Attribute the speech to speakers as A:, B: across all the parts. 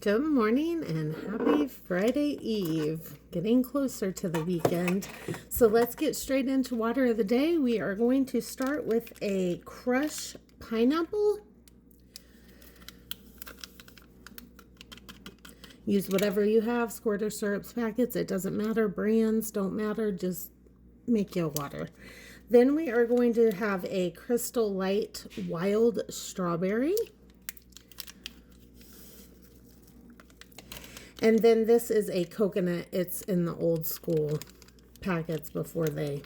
A: Good morning and happy Friday Eve. Getting closer to the weekend. So let's get straight into water of the day. We are going to start with a crushed pineapple. Use whatever you have, squirt or syrups packets. It doesn't matter. Brands don't matter. Just make your water. Then we are going to have a Crystal Light Wild Strawberry. And then this is a coconut. It's in the old school packets before they,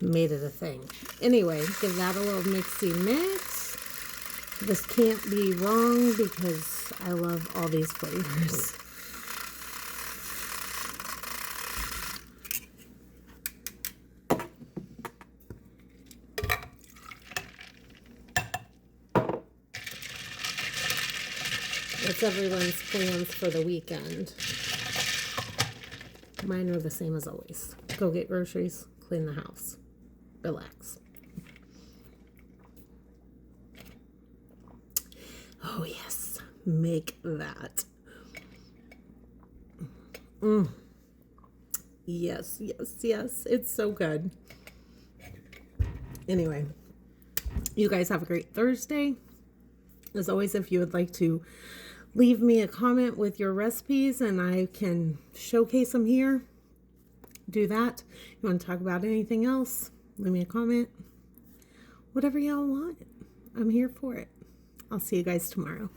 A: made it a thing. Anyway, give that a little mixy mix. This can't be wrong because I love all these flavors. It's everyone's plans for the weekend. Mine are the same as always. Go get groceries, clean the house, relax. Oh yes, make that. Yes, it's so good. Anyway, you guys have a great Thursday. As always, if you would like to leave me a comment with your recipes and I can showcase them here, do that. You want to talk about anything else, leave me a comment. Whatever y'all want, I'm here for it. I'll see you guys tomorrow.